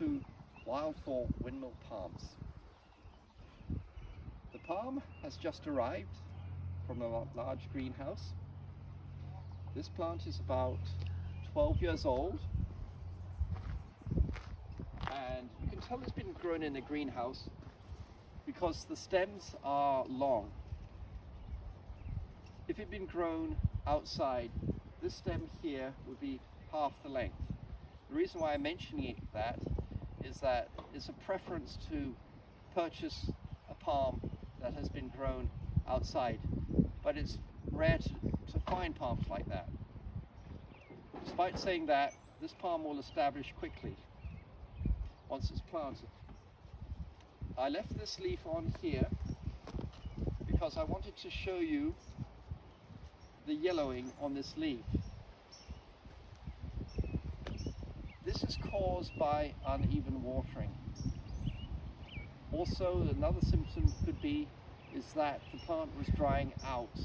to Wild for Windmill Palms. The palm has just arrived from a large greenhouse. This plant is about 12 years old, and you can tell it's been grown in a greenhouse because the stems are long. If it had been grown outside, this stem here would be half the length. The reason why I'm mentioning that is that it's a preference to purchase a palm that has been grown outside, but it's rare to find palms like that. Despite saying that, this palm will establish quickly once it's planted. I left this leaf on here because I wanted to show you the yellowing on this leaf. This is caused by uneven watering. Also, another symptom could be is that the plant was drying out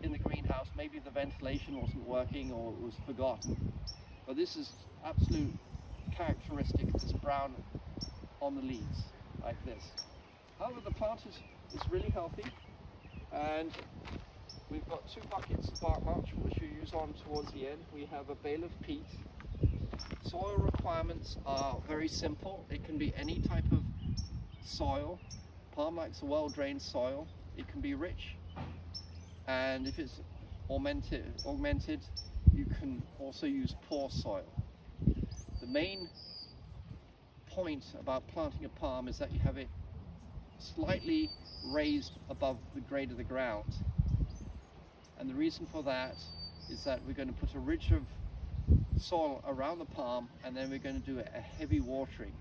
in the greenhouse. Maybe the ventilation wasn't working or it was forgotten. But this is absolute characteristic, this brown on the leaves, like this. However, the plant is really healthy, and we've got 2 buckets of bark mulch which we use on towards the end. We have a bale of peat. Soil requirements are very simple. It can be any type of soil. Palm likes a well-drained soil. It can be rich, and if it's augmented, you can also use poor soil. The main point about planting a palm is that you have it slightly raised above the grade of the ground, and the reason for that is that we're going to put a ridge of soil around the palm, and then we're going to do a heavy watering.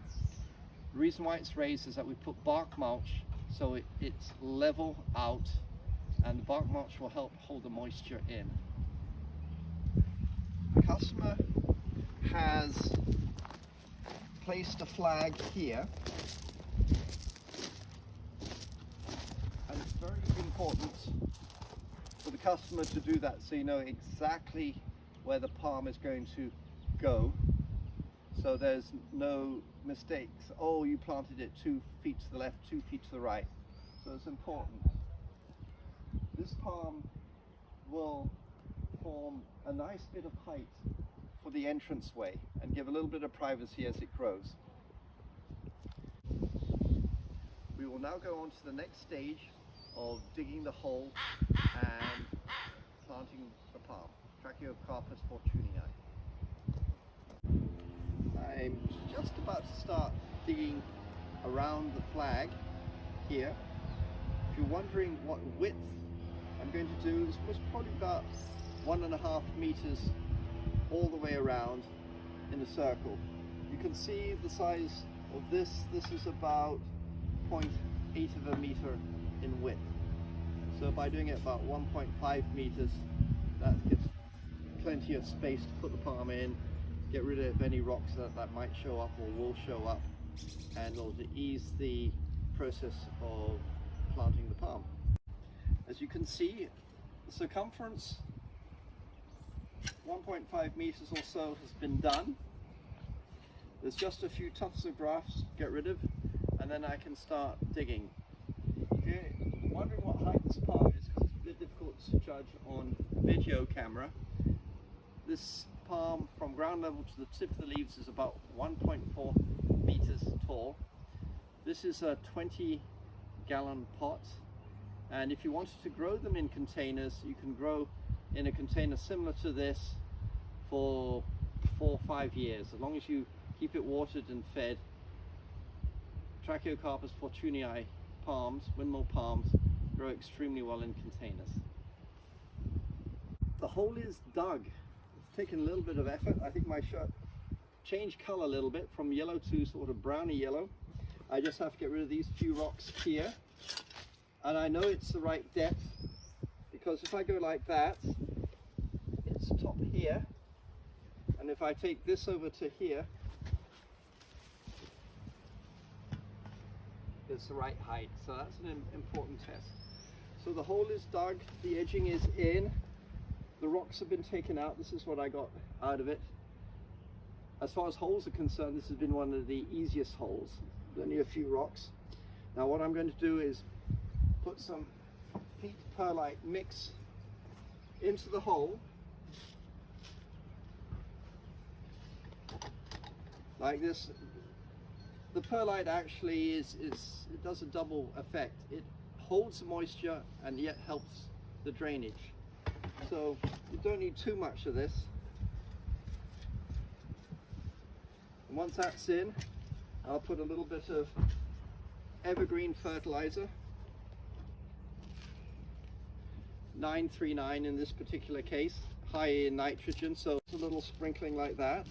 The reason why it's raised is that we put bark mulch so it's level out, and the bark mulch will help hold the moisture in. The customer has placed a flag here, and it's very important for the customer to do that so you know exactly where the palm is going to go, so there's no mistakes. Oh, you planted it 2 feet to the left, 2 feet to the right. So it's important. This palm will form a nice bit of height for the entranceway and give a little bit of privacy as it grows. We will now go on to the next stage of digging the hole and planting the palm. Trachycarpus fortunii. I'm just about to start digging around the flag here. If you're wondering what width I'm going to do, it's probably about 1.5 meters all the way around in a circle. You can see the size of this. This is about 0.8 of a meter in width. So by doing it about 1.5 meters, that gives plenty of space to put the palm in, get rid of any rocks that might show up or will show up, and it'll ease the process of planting the palm. As you can see, the circumference 1.5 meters or so has been done. There's just a few tufts of grass to get rid of, and then I can start digging. If you're wondering what height this palm is, because it's a bit difficult to judge on video camera, this palm from ground level to the tip of the leaves is about 1.4 meters tall. This is a 20-gallon pot, and if you wanted to grow them in containers, you can grow in a container similar to this for 4 or 5 years, as long as you keep it watered and fed. Trachycarpus fortunii palms, windmill palms, grow extremely well in containers. The hole is dug. It's taken a little bit of effort. I think my shirt changed color a little bit from yellow to sort of browny yellow. I just have to get rid of these few rocks here, and I know it's the right depth because if I go like that, it's top here, and if I take this over to here, it's the right height. So that's an important test. So the hole is dug, the edging is in, the rocks have been taken out. This is what I got out of it. As far as holes are concerned, this has been one of the easiest holes. There's only a few rocks. Now what I'm going to do is put some peat perlite mix into the hole, like this. The perlite actually it does a double effect. It holds the moisture and yet helps the drainage. So you don't need too much of this. And once that's in, I'll put a little bit of evergreen fertilizer, 939 in this particular case, high in nitrogen, so it's a little sprinkling like that.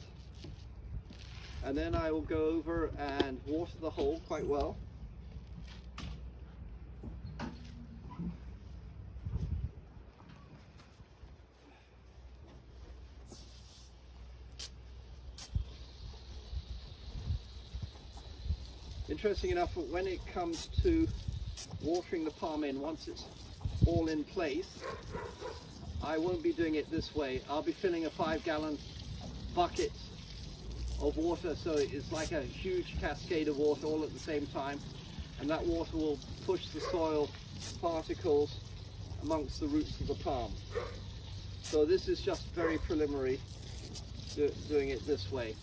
And then I will go over and water the hole quite well. Interesting enough, when it comes to watering the palm in, once it's all in place, I won't be doing it this way. I'll be filling a 5-gallon bucket of water, so it's like a huge cascade of water all at the same time, and that water will push the soil particles amongst the roots of the palm. So this is just very preliminary, doing it this way.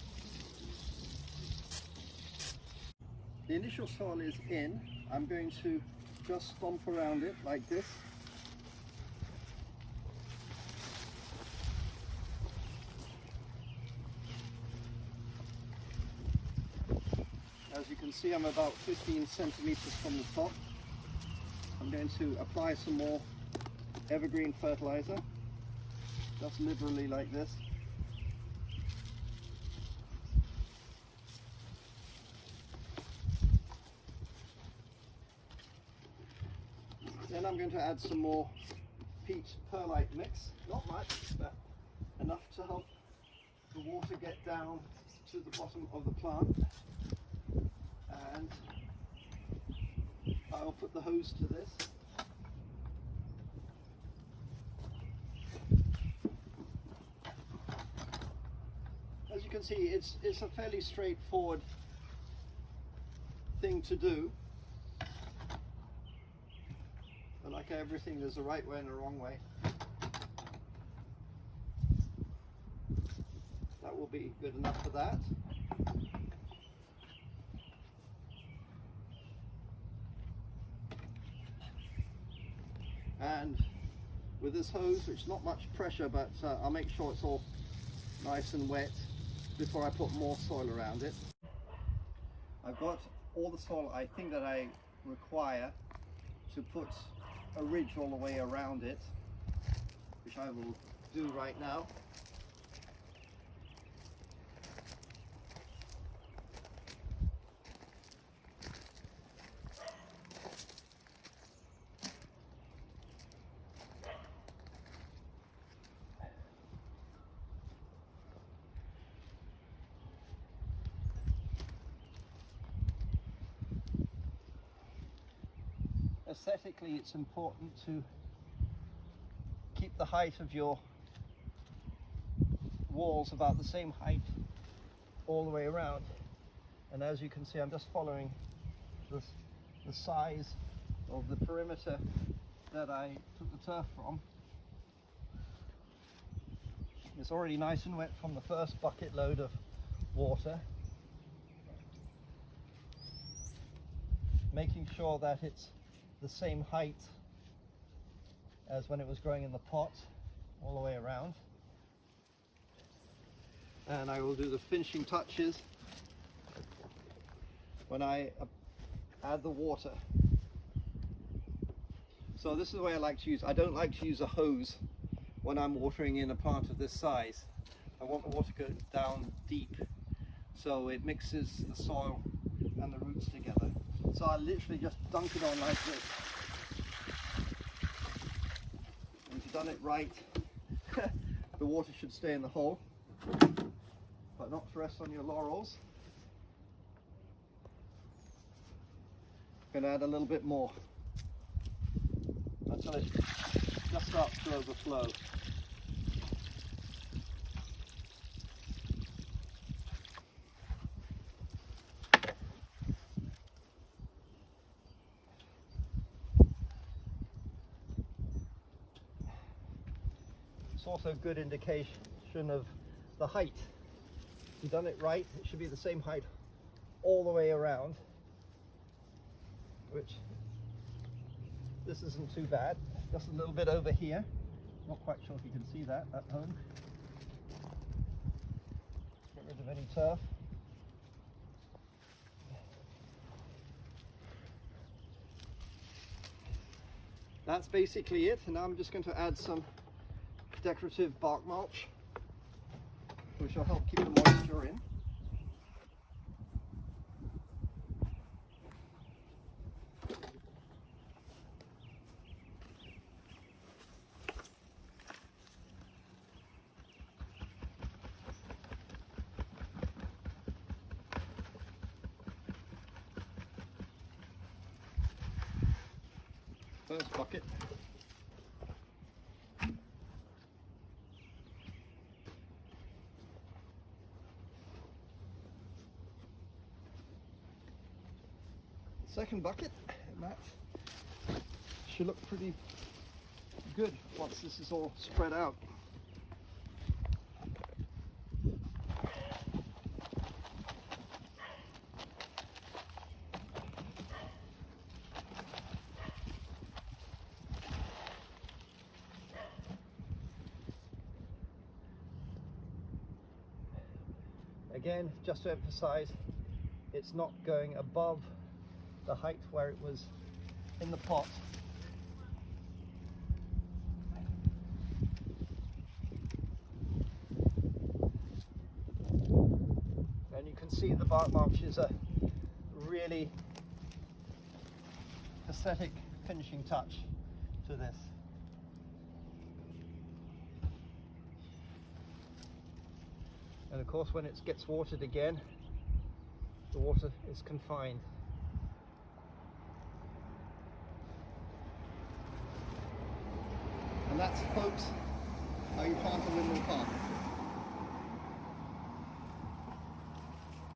The initial soil is in. I'm going to just stomp around it like this. As you can see, I'm about 15 centimeters from the top. I'm going to apply some more evergreen fertilizer, just liberally like this. Then I'm going to add some more peat perlite mix, not much, but enough to help the water get down to the bottom of the plant. And I'll put the hose to this. As you can see, it's a fairly straightforward thing to do. But like everything, there's a right way and a wrong way. That will be good enough for that. And with this hose, which is not much pressure, but I'll make sure it's all nice and wet before I put more soil around it. I've got all the soil I think that I require to put a ridge all the way around it, which I will do right now. Aesthetically, it's important to keep the height of your walls about the same height all the way around. And as you can see, I'm just following the size of the perimeter that I took the turf from. It's already nice and wet from the first bucket load of water. Making sure that it's the same height as when it was growing in the pot all the way around. And I will do the finishing touches when I add the water. So this is the way I like to use. I don't like to use a hose when I'm watering in a plant of this size. I want the water to go down deep so it mixes the soil and the roots together. So I literally just dunk it on like this. And if you've done it right, the water should stay in the hole, but not to rest on your laurels. I'm going to add a little bit more until it just starts to overflow. it's also a good indication of the height. If you've done it right, it should be the same height all the way around, which this isn't too bad. Just a little bit over here. Not quite sure if you can see that at home. Get rid of any turf. That's basically it, and now I'm just going to add some decorative bark mulch, which will help keep the moisture in. First bucket. Second bucket, and that should look pretty good once this is all spread out. Again, just to emphasize, it's not going above the height where it was in the pot. And you can see the bark mulch is a really aesthetic finishing touch to this. And of course, when it gets watered again, the water is confined. And that's, folks, how you plant a windmill palm.